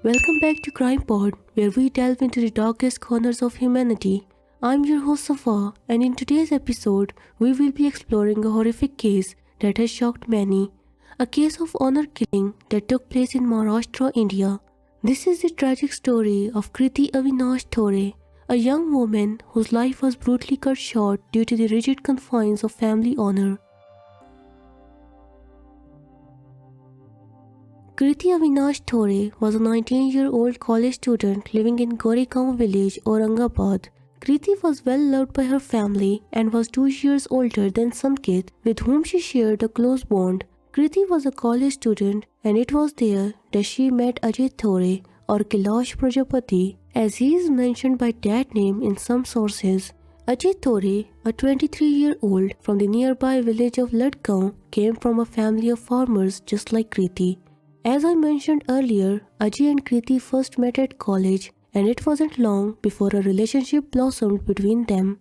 Welcome back to Crime Pod, where we delve into the darkest corners of humanity. I'm your host Safa, and in today's episode, we will be exploring a horrific case that has shocked many. A case of honor killing that took place in Maharashtra, India. This is the tragic story of Kriti Avinash Thore, a young woman whose life was brutally cut short due to the rigid confines of family honor. Kirti Avinash Thore was a 19-year-old college student living in Goregaon village, Aurangabad. Kriti was well loved by her family and was 2 years older than Sankit, with whom she shared a close bond. Kriti was a college student, and it was there that she met Ajay Thore, or Kailash Prajapati, as he is mentioned by that name in some sources. Ajay Thore, a 23-year-old from the nearby village of Ladgaon, came from a family of farmers just like Kriti. As I mentioned earlier, Ajay and Kriti first met at college, and it wasn't long before a relationship blossomed between them.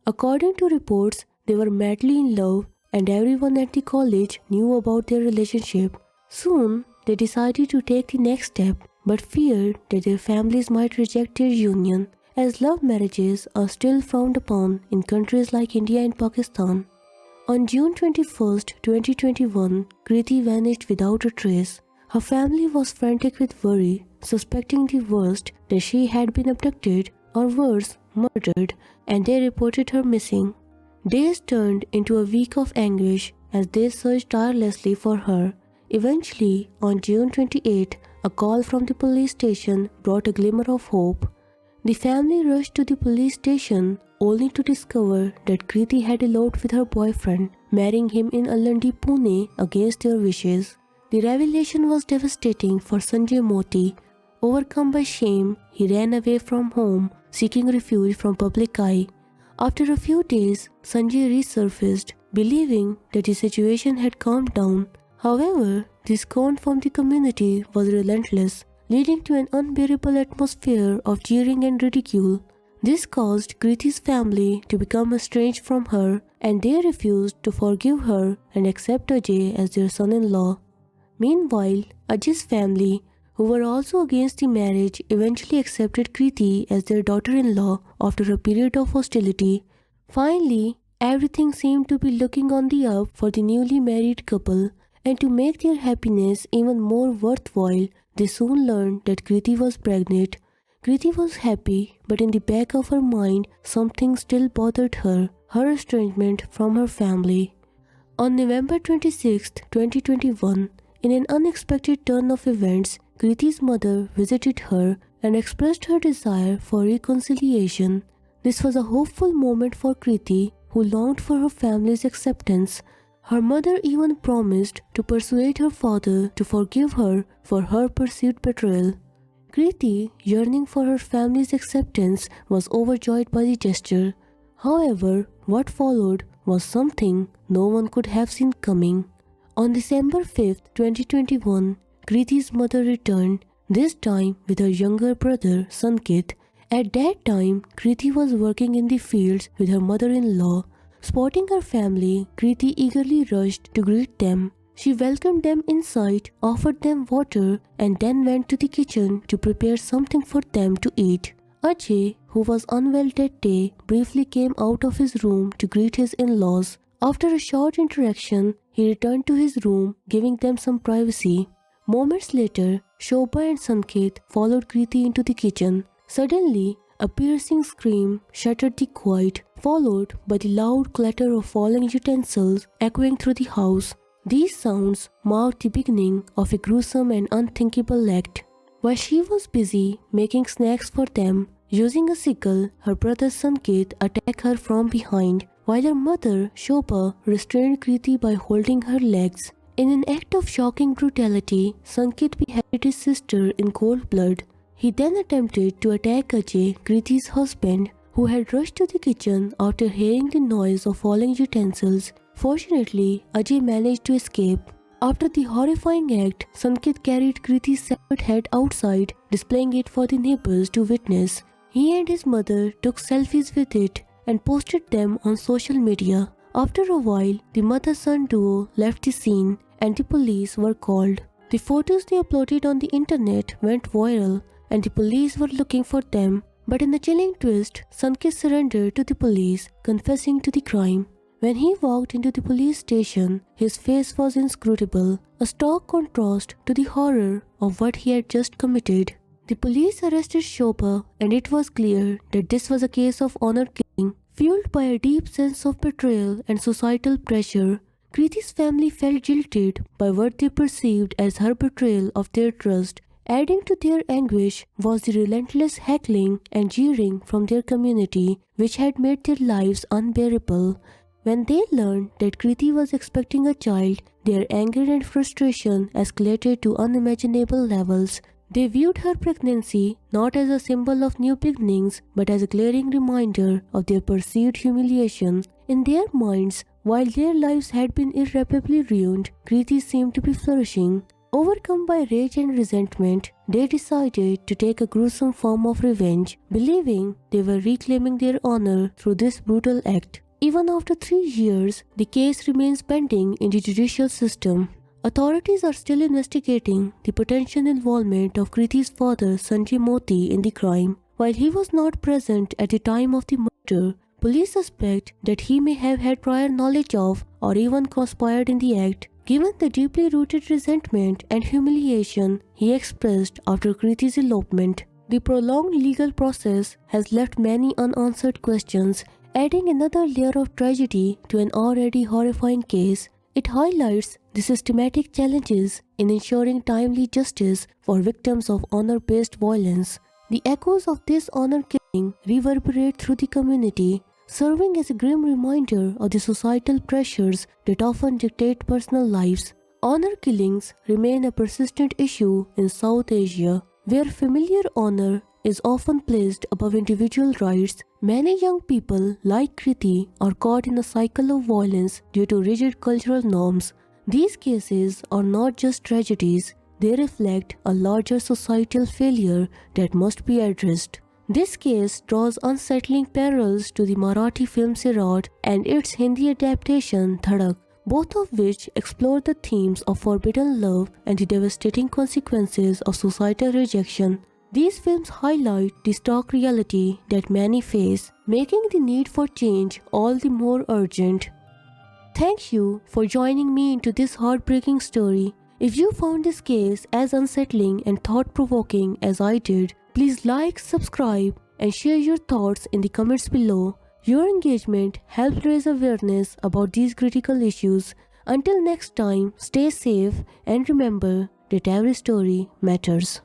According to reports, they were madly in love, and everyone at the college knew about their relationship. Soon, they decided to take the next step, but feared that their families might reject their union, as love marriages are still frowned upon in countries like India and Pakistan. On June 21, 2021, Kriti vanished without a trace. Her family was frantic with worry, suspecting the worst, that she had been abducted or worse, murdered, and they reported her missing. Days turned into a week of anguish as they searched tirelessly for her. Eventually, on June 28, a call from the police station brought a glimmer of hope. The family rushed to the police station only to discover that Kriti had eloped with her boyfriend, marrying him in Alandi, Pune against their wishes. The revelation was devastating for Sanjay Moti. Overcome by shame, he ran away from home, seeking refuge from public eye. After a few days, Sanjay resurfaced, believing that the situation had calmed down. However, the scorn from the community was relentless, leading to an unbearable atmosphere of jeering and ridicule. This caused Kriti's family to become estranged from her, and they refused to forgive her and accept Ajay as their son-in-law. Meanwhile, Ajay's family, who were also against the marriage, eventually accepted Kriti as their daughter-in-law after a period of hostility. Finally, everything seemed to be looking on the up for the newly married couple, and to make their happiness even more worthwhile, they soon learned that Kriti was pregnant. Kriti was happy, but in the back of her mind, something still bothered her, her estrangement from her family. On November 26, 2021, in an unexpected turn of events, Kriti's mother visited her and expressed her desire for reconciliation. This was a hopeful moment for Kriti, who longed for her family's acceptance. Her mother even promised to persuade her father to forgive her for her perceived betrayal. Kriti, yearning for her family's acceptance, was overjoyed by the gesture. However, what followed was something no one could have seen coming. On December 5, 2021, Kriti's mother returned, this time with her younger brother, Sankit. At that time, Kriti was working in the fields with her mother-in-law. Spotting her family, Kriti eagerly rushed to greet them. She welcomed them inside, offered them water, and then went to the kitchen to prepare something for them to eat. Ajay, who was unwell that day, briefly came out of his room to greet his in-laws. After a short interaction, he returned to his room, giving them some privacy. Moments later, Shobha and Sankit followed Kriti into the kitchen. Suddenly, a piercing scream shattered the quiet, followed by the loud clatter of falling utensils echoing through the house. These sounds marked the beginning of a gruesome and unthinkable act. While she was busy making snacks for them, using a sickle, her brother Sankit attacked her from behind, while her mother, Shobha, restrained Kriti by holding her legs. In an act of shocking brutality, Sankit beheaded his sister in cold blood. He then attempted to attack Ajay, Kriti's husband, who had rushed to the kitchen after hearing the noise of falling utensils. Fortunately, Ajay managed to escape. After the horrifying act, Sankit carried Kriti's severed head outside, displaying it for the neighbors to witness. He and his mother took selfies with it and posted them on social media. After a while, the mother-son duo left the scene and the police were called. The photos they uploaded on the internet went viral and the police were looking for them. But in a chilling twist, Sankit surrendered to the police, confessing to the crime. When he walked into the police station, his face was inscrutable, a stark contrast to the horror of what he had just committed. The police arrested Shobha, and it was clear that this was a case of honor killing, fueled by a deep sense of betrayal and societal pressure. Kriti's family felt jilted by what they perceived as her betrayal of their trust. Adding to their anguish was the relentless heckling and jeering from their community, which had made their lives unbearable. When they learned that Kriti was expecting a child, their anger and frustration escalated to unimaginable levels. They viewed her pregnancy not as a symbol of new beginnings, but as a glaring reminder of their perceived humiliation. In their minds, while their lives had been irreparably ruined, Kriti seemed to be flourishing. Overcome by rage and resentment, they decided to take a gruesome form of revenge, believing they were reclaiming their honor through this brutal act. Even after 3 years, the case remains pending in the judicial system. Authorities are still investigating the potential involvement of Kriti's father Sanjay Moti in the crime. While he was not present at the time of the murder, police suspect that he may have had prior knowledge of or even conspired in the act, given the deeply rooted resentment and humiliation he expressed after Kriti's elopement. The prolonged legal process has left many unanswered questions, adding another layer of tragedy to an already horrifying case. It highlights the systematic challenges in ensuring timely justice for victims of honor-based violence. The echoes of this honor killing reverberate through the community, serving as a grim reminder of the societal pressures that often dictate personal lives. Honor killings remain a persistent issue in South Asia, where familiar honor is often placed above individual rights. Many young people, like Kriti, are caught in a cycle of violence due to rigid cultural norms. These cases are not just tragedies, they reflect a larger societal failure that must be addressed. This case draws unsettling parallels to the Marathi film Sirat and its Hindi adaptation Dhadak, both of which explore the themes of forbidden love and the devastating consequences of societal rejection. These films highlight the stark reality that many face, making the need for change all the more urgent. Thank you for joining me into this heartbreaking story. If you found this case as unsettling and thought-provoking as I did, please like, subscribe, and share your thoughts in the comments below. Your engagement helps raise awareness about these critical issues. Until next time, stay safe and remember that every story matters.